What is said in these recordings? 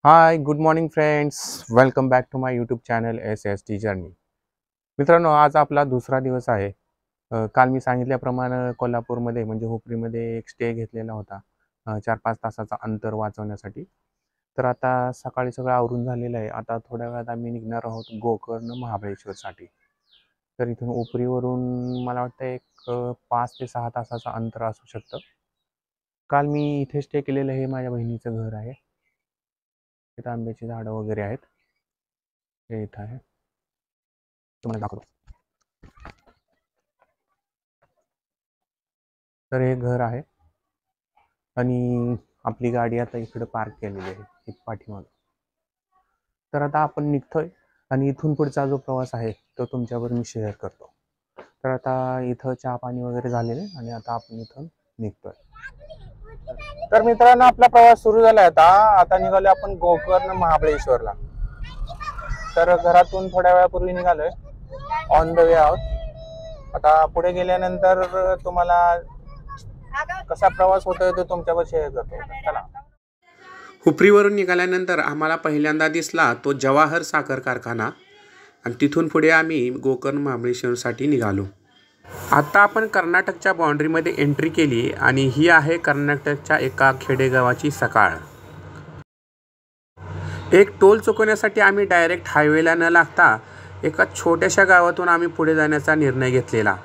High good morning friends, welcome back to my YouTube channel SST जर्नी. मित्रांनो, आज आपला दुसरा दिवस आहे. काल मी सांगितल्याप्रमाणे कोल्हापूरमध्ये म्हणजे हुपरीमध्ये एक स्टे घेतलेला होता 4-5 तासाचा अंतर वाचवण्यासाठी. तर आता सकाळी सगळं आवरून झालेलं आहे. आता थोड्या वेळात आम्ही निघणार आहोत गोकर्ण महाबळेश्वरसाठी. तर इथून उपरीवरून मला वाटतं एक 5 ते 6 तासाचं अंतर असू शकतं. काल मी इथे स्टे केलेलं हे माझ्या बहिणीचं घर आहे. इथं आंब्याची झाडं वगैरे आहेत. हे इथं आहे, तुम्हाला दाखवतो. तर हे घर आहे आणि आपली गाडी आता इकडे पार्क केलेली आहे एक पाठीमागे. तर आता आपण निघतोय आणि इथून पुढचा जो प्रवास आहे तो तुमच्यावर मी शेअर करतो. तर आता इथं चहा पाणी वगैरे झालेलं आहे आणि आता आपण इथून निघतोय. तर मित्रांनो, आपला प्रवास सुरू झाला. आता निघालो आपण गोकर्ण महाबळेश्वरला. तर घरातून थोड्या वेळापूर्वी निघालोय, ऑन द वे आहोत. आता पुढे गेल्यानंतर तुम्हाला कसा प्रवास होतोय तो तुमच्यावर शेअर करतो. चला. हुपरीवरून निघाल्यानंतर आम्हाला पहिल्यांदा दिसला तो जवाहर साखर कारखाना आणि तिथून पुढे आम्ही गोकर्ण महाबळेश्वरसाठी निघालो. आता आपण कर्नाटकच्या बाउंड्रीमध्ये एंट्री केली आणि ही आहे कर्नाटकच्या एका खेडेगावाची सकाळ. एक टोल चुकवण्यासाठी आम्ही डायरेक्ट हायवेला न लागता एका छोट्याशा गावातून आम्ही पुढे जाण्याचा निर्णय घेतलेला.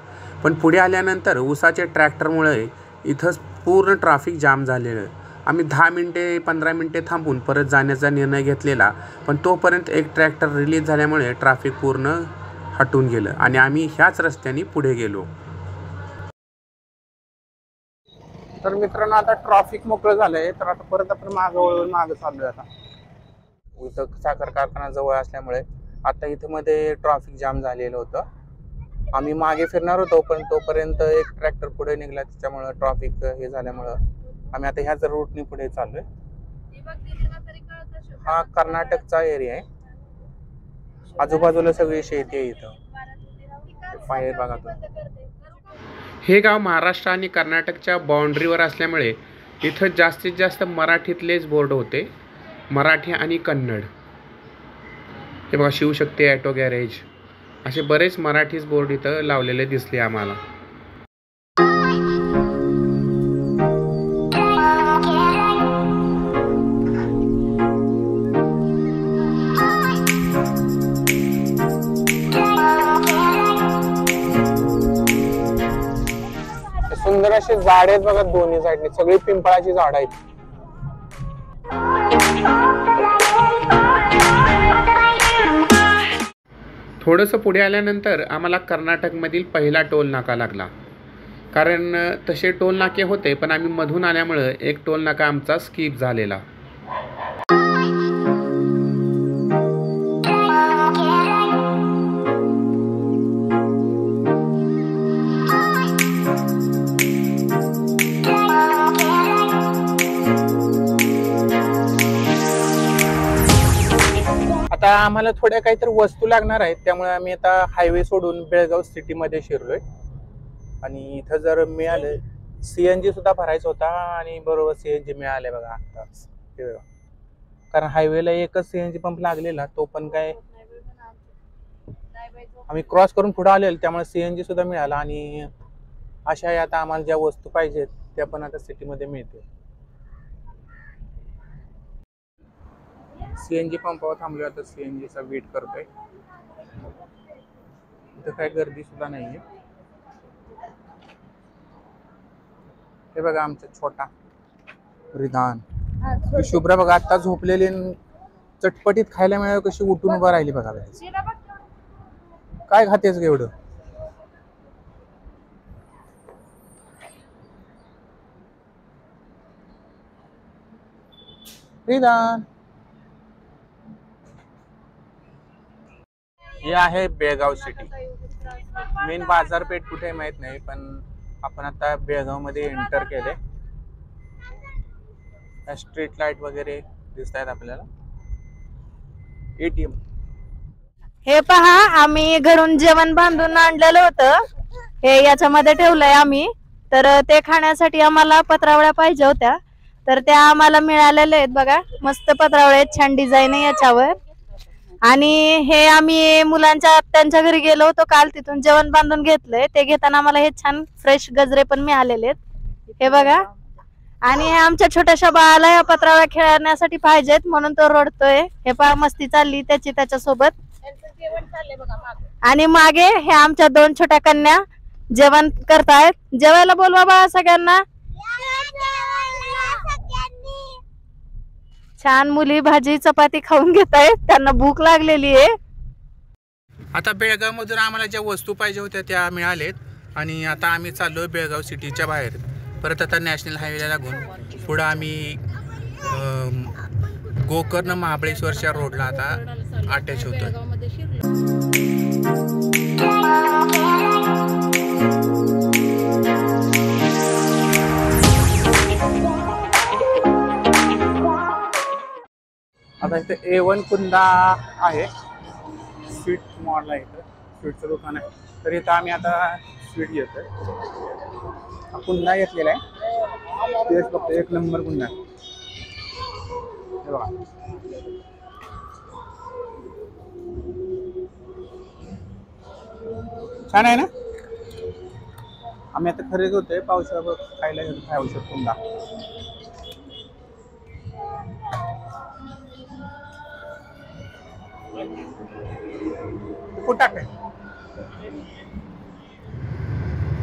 पण पुढे आल्यानंतर ऊसाच्या ट्रॅक्टरमुळे इथं पूर्ण ट्रॅफिक जाम झालेलं. आम्ही 10 मिनटे 15 मिनटे थांबून परत जाण्याचा निर्णय घेतलेला, पण तोपर्यंत एक ट्रॅक्टर रिलीज झाल्यामुळे ट्रॅफिक पूर्ण हटून गेलं आणि आम्ही ह्याच रस्त्याने पुढे गेलो. तर मित्रांनो, आता ट्रॅफिक मोकळं झालंय. तर आता परत आपण मागं चाललोय. आता इथं साखर कारखाना जवळ असल्यामुळे आता इथं मध्ये ट्रॅफिक जाम झालेलं होतं. आम्ही मागे फिरणार होतो, पण तोपर्यंत एक ट्रॅक्टर पुढे निघाला, त्याच्यामुळं ट्रॅफिक हे झाल्यामुळं आम्ही आता ह्याच रूटने पुढे चाललोय. हा कर्नाटकचा एरिया आहे. आजूबाजूला सगळी शेती आहे. इथं बाहेर बघा तुम्ही. हे गाव महाराष्ट्र आणि कर्नाटकच्या बाउंड्रीवर असल्यामुळे इथं जास्तीत जास्त मराठीतलेच बोर्ड होते, मराठी आणि कन्नड. हे बघा, शिवशक्ती ॲटो गॅरेज असे बरेच मराठीच बोर्ड इथं लावलेले दिसले आम्हाला. सुंदर अशी झाड आहेत बघा, दोन्ही साईडने सगळी पिंपळाची झाड आहेत. थोडंसं पुढे आल्यानंतर आम्हाला कर्नाटकमधील पहिला टोल नाका लागला. कारण तसे टोल नाके होते, पण आम्ही मधून आल्यामुळं एक टोल नाका आमचा स्किप झालेला. आता आम्हाला थोड्या काहीतरी वस्तू लागणार आहेत, त्यामुळे आम्ही आता हायवे सोडून बेळगाव सिटीमध्ये शिरलोय. आणि इथं जर मिळालं, CNG सुद्धा भरायचा होता आणि बरोबर CNG मिळाले बघा आत्ताच. कारण हायवेला एकच CNG पंप लागलेला, तो पण काय आम्ही क्रॉस करून पुढे आलेलो, त्यामुळे CNG सुद्धा मिळाला. आणि अशा आहे, आता आम्हाला ज्या वस्तू पाहिजेत त्या पण आता सिटीमध्ये मिळते. CNG पंपावर थांबलो, आता CNGचा वेट करतोय. इथं काय गर्दी सुद्धा नाहीये. हे बघा आमचा छोटा रिधान, शुभ्रा बघा आता झोपलेली, चटपटीत खायला मिळालं कशी उठून उभं राहिली बघा. काय खातेस ग एवढं? रिधान. हे आहे बेळगाव सिटी. मेन बाजारपेठ कुठे माहित नाही, पण आपण आता बेळगाव मध्ये एंटर केले. स्ट्रीट लाईट वगैरे दिसत आहेत आपल्याला. ATM. हे पहा, आम्ही घरून जेवण बांधून आणलेलं होतं, हे याच्यामध्ये ठेवलंय आम्ही. तर ते खाण्यासाठी आम्हाला पत्रावळ्या पाहिजे होत्या. तर त्या आम्हाला मिळालेल्या आहेत बघा. मस्त पत्रावळे आहेत, छान डिझाईन आहे याच्यावर. आणि हे आम्ही मुलांच्या त्यांच्या घरी गेलो होतो काल, तिथून जेवण बांधून घेतलंय. ते घेताना आम्हाला हे छान फ्रेश गजरे पण मिळालेले आहेत, हे बघा. आणि हे आमच्या छोट्याशा बाळाला या पत्रावळ्या खेळण्यासाठी पाहिजेत म्हणून तो रडतोय. हे पहा मस्ती चालली त्याची त्याच्यासोबत. आणि मागे हे आमच्या 2 छोट्या कन्या जेवण करतायत. जेवायला बोलवा बाळा सगळ्यांना. छान मुली भाजी चपाती खाऊन घेत आहेत, त्यांना भूक लागलेली आहे. आता बेळगाव मधून आम्हाला ज्या वस्तू पाहिजे होत्या त्या मिळालेत आणि आता आम्ही चाललोय बेळगाव सिटीच्या बाहेर. परत आता नॅशनल हायवेला लागून पुढं आम्ही गोकर्ण महाबळेश्वरच्या रोडला आता अटॅच होतोय. आता इथे A1 कुंदा आहे, स्वीट मॉल आहे, इथं स्वीटचं दुकान आहे. तर इथं आम्ही आता स्वीट घेतोय. कुंदा घेतलेला आहे, तेच फक्त 1 नंबर कुंदा आहे. हे बघा, छान आहे ना. आम्ही आता खरेदी होतोय, पावसाळा खायला घेतो पावसाळ्यात कुंदा.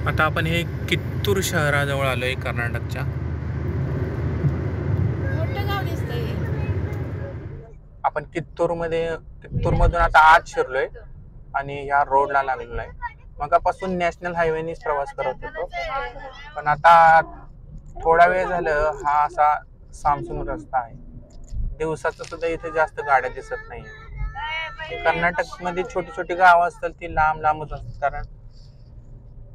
आता आपण हे कित्तूर शहराजवळ आलोय कर्नाटकच्या. आपण कित्तूर मधून आता आत शिरलोय आणि या रोडला लागलेलो आहे. मगापासून नॅशनल हायवेनीच प्रवास करत होतो, पण आता थोडा वेळ झालं हा असा सामसूम रस्ता आहे. दिवसाचं सुद्धा इथे जास्त गाड्या दिसत नाही. कर्नाटक मध्ये छोटी छोटी गावं असतात ती लांब लांबच असतात, कारण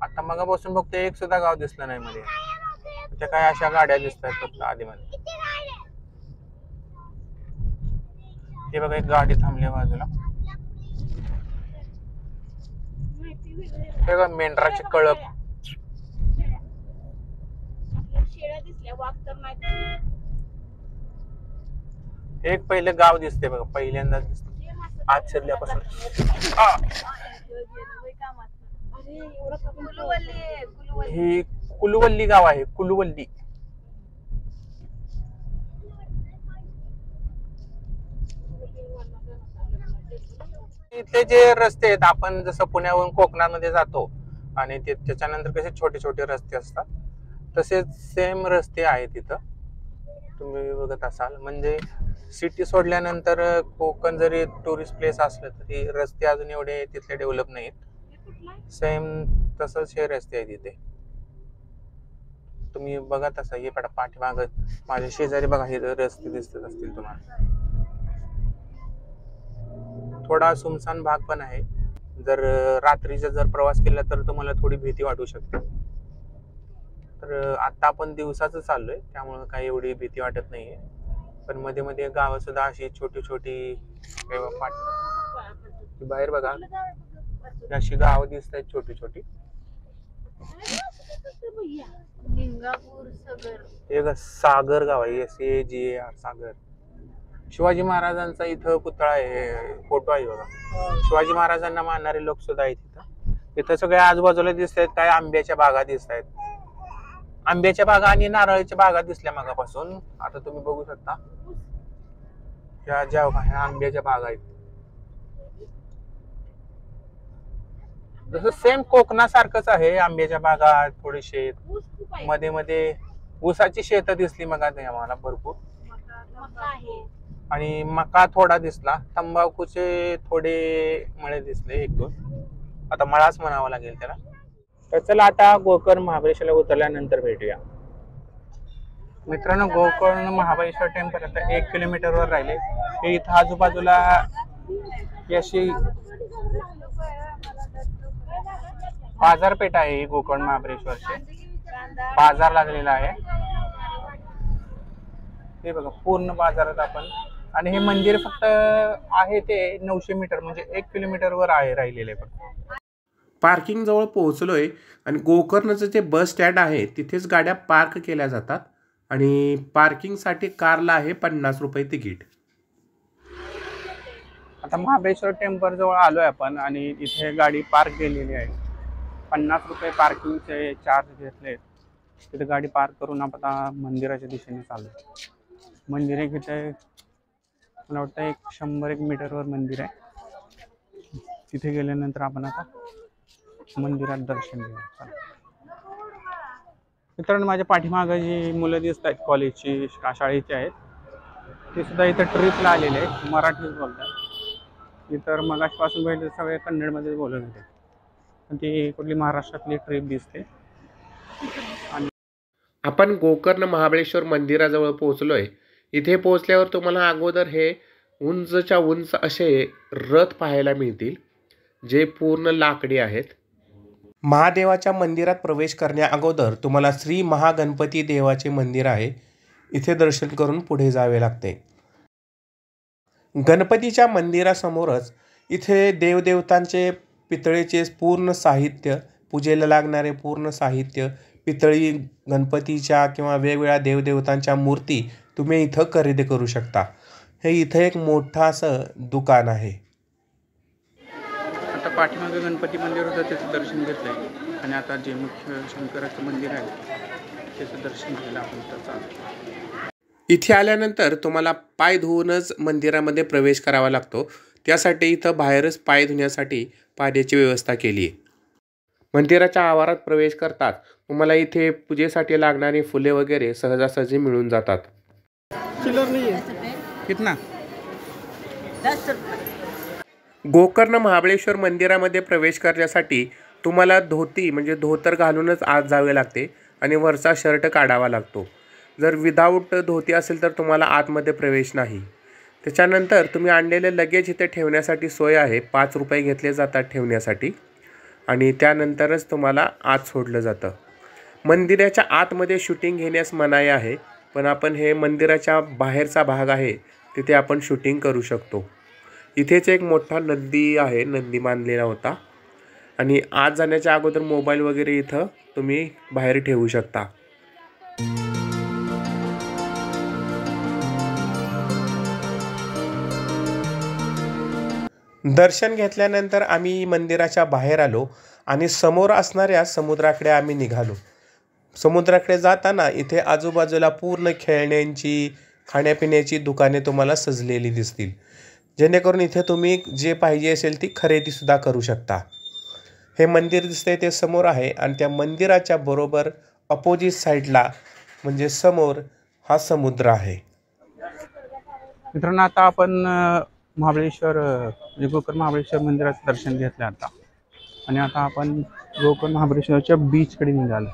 आता मगापासून फक्त एक सुद्धा गाव दिसलं नाही मध्ये. त्या काय अशा गाड्या दिसतात फक्त आधी मध्ये. हे बघा, एक गाडी थांबली बाजूला. हे बघा, मेंढराची कळप. एक पहिले गाव दिसते बघा, पहिल्यांदा दिसते आत शिरल्यापासून. ही कुलवल्ली गाव आहे, कुलवल्ली. इथले जे रस्ते आहेत, आपण जसं पुण्यावरून कोकणामध्ये जातो आणि त्याच्यानंतर कसे छोटे छोटे रस्ते असतात, तसेच सेम रस्ते आहेत इथं. तुम्ही बघत असाल, म्हणजे सिटी सोडल्यानंतर कोकण जरी टुरिस्ट प्लेस असलं तरी रस्ते अजून एवढे तिथले डेव्हलप नाहीत. सेम तसंच हे रस्ते आहेत इथे. तुम्ही बघत असा, हे पाठीमाग माझ्या शेजारी बघा, हे रस्ते दिसत असतील तुम्हाला. थोडा सुमसान भाग पण आहे. जर रात्रीचा जर प्रवास केला तर तुम्हाला थोडी भीती वाटू शकते. तर आता आपण दिवसाचं चाललोय त्यामुळे काही एवढी भीती वाटत नाहीये. पण मध्ये मध्ये गावं सुद्धा अशी छोटी छोटी बाहेर बघा, अशी गावं दिसत आहेत छोटी छोटी. एक सागर गाव आहे, SAGAR सागर. शिवाजी महाराजांचा इथं पुतळा आहे, फोटो आहे बघा. शिवाजी महाराजांना मानणारे लोक सुद्धा आहेत तिथं. इथं सगळ्या आजूबाजूला दिसत आहेत काय, आंब्याच्या बागा दिसत आहेत. आंब्याच्या बागा आणि नारळाच्या बागा दिसल्या मागापासून. आता तुम्ही बघू शकता ह्या आंब्याच्या बागा आहेत. जसं सेम कोकणासारखंच आहे, आंब्याच्या बागा, थोडे शेत, मध्ये मध्ये ऊसाची शेत दिसली मग आम्हाला भरपूर. आणि मका थोडा दिसला, तंबाखूचे थोडे मळे दिसले, 1-2. आता मळाच म्हणावा लागेल त्याला. तर चला आता गोकर्ण महाबळेश्वरला उतरल्यानंतर भेटूया. मित्रांनो, गोकर्ण महाबळेश्वर टेम्पल आता 1 किलोमीटरवर राहिले. हे इथं आजूबाजूला अशी बाजारपेठ आहे, गोकर्ण महाबळेश्वरचे बाजार लागलेला आहे. हे बघा, पूर्ण बाजारात आपण. आणि हे मंदिर फक्त आहे ते 900 मीटर, म्हणजे 1 किलोमीटरवर आहे राहिलेले. पण पार्किंग जवळ पोहोचलोय आणि गोकर्णचं जे बस स्टँड आहे तिथेच गाड्या पार्क केल्या जातात आणि पार्किंगसाठी कारला आहे 50 रुपये तिकीट. आता महाबळेश्वर टेम्पल जवळ आलोय आपण आणि इथे गाडी पार्क केलेली आहे. 50 रुपये पार्किंगचे चार्ज घेतले. तिथे गाडी पार्क करून आपण आता मंदिराच्या दिशेने चाललो. मंदिर एक इथे मला वाटतं 100-1 मीटरवर मंदिर आहे. तिथे गेल्यानंतर आपण आता मंदिरात दर्शन घेऊया. मित्रांनो, माझ्या पाठीमागं जी मुलं दिसत आहेत कॉलेजची शाळेची आहेत, ते सुद्धा इथं ट्रिपला आलेले आहेत. मराठीच बोलतात. इतर मगाचपासून भेटले सगळे कन्नडमध्येच बोलत होते, पण ती कुठली महाराष्ट्रातली ट्रिप दिसते. आणि आपण गोकर्ण महाबळेश्वर मंदिराजवळ पोहोचलोय. इथे पोहोचल्यावर तुम्हाला अगोदर हे उंचच्या उंच असे रथ पाहायला मिळतील, जे पूर्ण लाकडी आहेत. महादेवाच्या मंदिरात प्रवेश करण्या अगोदर तुम्हाला श्री महागणपती देवाचे मंदिर आहे, इथे दर्शन करून पुढे जावे लागते. गणपतीच्या मंदिरासमोरच इथे देवदेवतांचे पितळेचे पूर्ण साहित्य, पूजेला लागणारे पूर्ण साहित्य, पितळी गणपतीच्या किंवा वेगवेगळ्या देवदेवतांच्या मूर्ती तुम्ही इथं खरेदी करू शकता. हे इथं एक मोठं असं दुकान आहे. आता पाठीमागे गणपती मंदिर होतं त्याचं दर्शन घेतलंय आणि आता जे मुख्य शंकराचं मंदिर आहे त्याचं दर्शन घ्यायला आपण इथं चालतो. इथे आल्यानंतर तुम्हाला पाय धुवूनच मंदिरामध्ये प्रवेश करावा लागतो. त्यासाठी इथं बाहेरच पाय धुण्यासाठी पाण्याची व्यवस्था केली आहे. मंदिराच्या आवारात प्रवेश करतात तुम्हाला इथे पूजेसाठी लागणारी फुले वगैरे सहजासहजी मिळून जातात. कितना? गोकर्ण महाबळेश्वर मंदिरामध्ये प्रवेश करण्यासाठी तुम्हाला धोती म्हणजे धोतर घालूनच आत जावे लागते आणि वरचा शर्ट काढावा लागतो. जर विदाऊट धोती असेल तर तुम्हाला आतमध्ये प्रवेश नाही. त्याच्यानंतर तुम्ही आणलेले लगेज इथे ठेवण्यासाठी सोय आहे. 5 रुपये घेतले जातात ठेवण्यासाठी आणि त्यानंतरच तुम्हाला आत सोडलं जातं. मंदिराच्या आतमध्ये शूटिंग घेण्यास मनाई आहे, पण आपण हे मंदिराच्या बाहेरचा भाग आहे तिथे आपण शूटिंग करू शकतो. इथेच एक मोठा नंदी आहे, नंदी बांधलेला होता आणि आत जाण्याच्या अगोदर मोबाईल वगैरे इथं तुम्ही बाहेर ठेवू शकता. दर्शन घेतल्यानंतर आम्ही मंदिराच्या बाहेर आलो आणि समोर असणाऱ्या समुद्राकडे आम्ही निघालो. समुद्राकडे जाताना इथे आजूबाजूला पूर्ण खेळण्यांची, खाण्यापिण्याची दुकाने तुम्हाला सजलेली दिसतील, जेणेकरून इथे तुम्ही जे पाहिजे असेल ती खरेदीसुद्धा करू शकता. हे मंदिर दिसतंय ते समोर आहे आणि त्या मंदिराच्या बरोबर अपोजिट साईडला म्हणजे समोर हा समुद्र आहे. मित्रांनो, आता आपण महाबळेश्वर म्हणजे गोकर्ण महाबळेश्वर मंदिराचं दर्शन घेतलं आता आणि आता आपण गोकर्ण महाबळेश्वरच्या बीचकडे निघालो.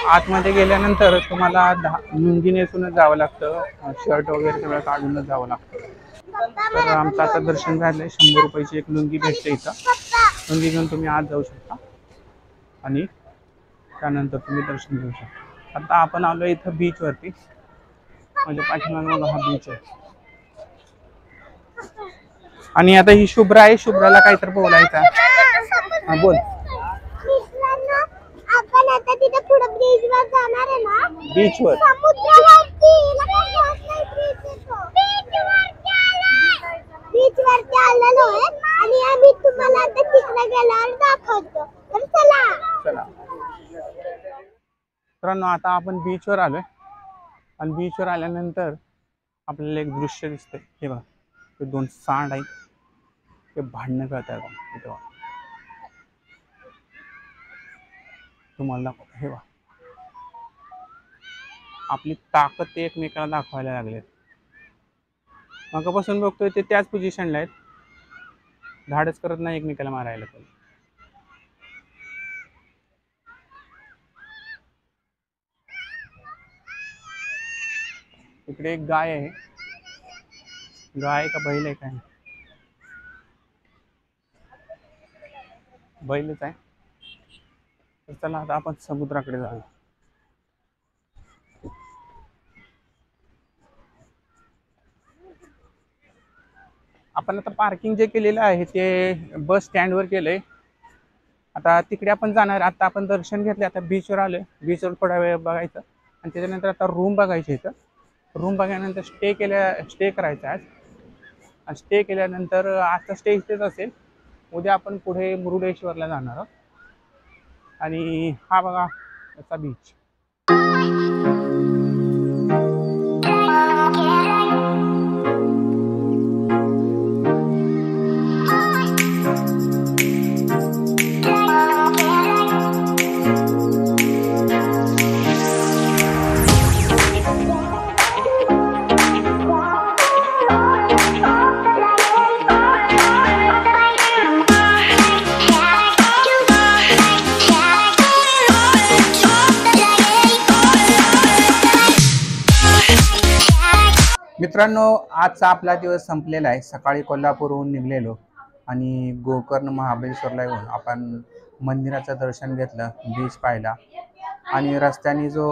आतमध्ये गेल्यानंतर तुम्हाला लुंगी नेसूनच जावं लागतं, शर्ट वगैरे सगळं काढूनच जावं लागतं. तर आमचं आता दर्शन झालंय. 100 रुपयाची एक लुंगी भेटते इथं. लुंगी घेऊन तुम्ही आत जाऊ शकता आणि त्यानंतर तुम्ही दर्शन घेऊ शकता. आता आपण आलो इथं बीचवरती. माझ्या पाठीमागे हा बीच आहे आणि आता ही शुभ्रा आहे. शुभ्राला काहीतरी बोलायचं आहे. हा, बोल. आपण आता तिथे पुढे ब्रिजवर जाणार आहे ना, बीचवर. बीचवरती आलेलो आहे आणि आम्ही तुम्हाला आता तिकडे गेल्यावर दाखवतो. तर चला. मित्रांनो, आता आपण बीचवर आलोय आणि बीचवर आल्यानंतर आपल्याला एक दृश्य दिसतंय. हे बघा, ते 2 सांड आहेत, ते भांडणं करतात इथं. तुम्हाला दाखवतो. हे बघा, आपली ताकद ते एकमेकाला दाखवायला लागलेत. मगापासून बघतोय ते त्याच पोझिशनला आहेत, धाडच करत नाही एकमेकाला मारायला. इकडे एक गाय आहे. गाय का बैल आहे काय? बैलच आहे. तर चला आता आपण समुद्राकडे जाऊ. आपण आता पार्किंग जे केलेलं आहे ते बस स्टँडवर केलंय आता तिकडे आपण जाणार. आता आपण दर्शन घेतले, आता बीचवर आलोय. बीचवर थोडा वेळ बघायचं आणि त्याच्यानंतर आता रूम बघायची. इथं रूम बघल्यानंतर स्टे करायचा आज. आणि स्टे केल्यानंतर आजचा स्टे इथेच असेल. उद्या आपण पुढे मुरुडेश्वरला जाणार आहोत. आणि हा बघा त्याचा बीच. मित्रांनो, आजचा आपला दिवस संपलेला आहे. सकाळी कोल्हापूरहून निघलेलो आणि गोकर्ण महाबळेश्वरला येऊन आपण मंदिराचं दर्शन घेतलं, बीच पाहिला आणि रस्त्याने जो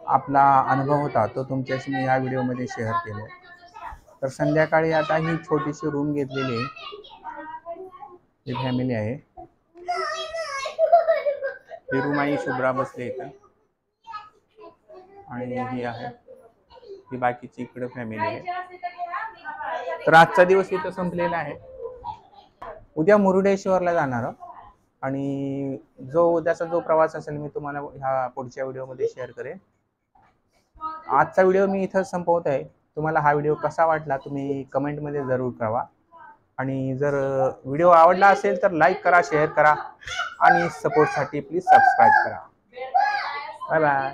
आपला अनुभव होता तो तुमच्याशी मी या व्हिडिओमध्ये शेअर केले. तर संध्याकाळी आता ही छोटीशी रूम घेतलेली आहे. ही फॅमिली आहे. ही रूम आहे. शुभ्रा बसले इथं आणि ही आहे ही बाकीची इकडे फॅमिली आहे. तर आजचा दिवस इथं संपलेला आहे. उद्या मुरुडेश्वरला जाणार आणि जो उद्याचा जो प्रवास असेल मी तुम्हाला ह्या पुढच्या व्हिडिओमध्ये शेअर करेन. आजचा व्हिडिओ मी इथं संपवत आहे. तुम्हाला हा व्हिडिओ कसा वाटला तुम्ही कमेंटमध्ये जरूर कळवा. आणि जर व्हिडिओ आवडला असेल तर लाईक करा, शेअर करा आणि सपोर्टसाठी प्लीज सबस्क्राईब करा. Bye bye.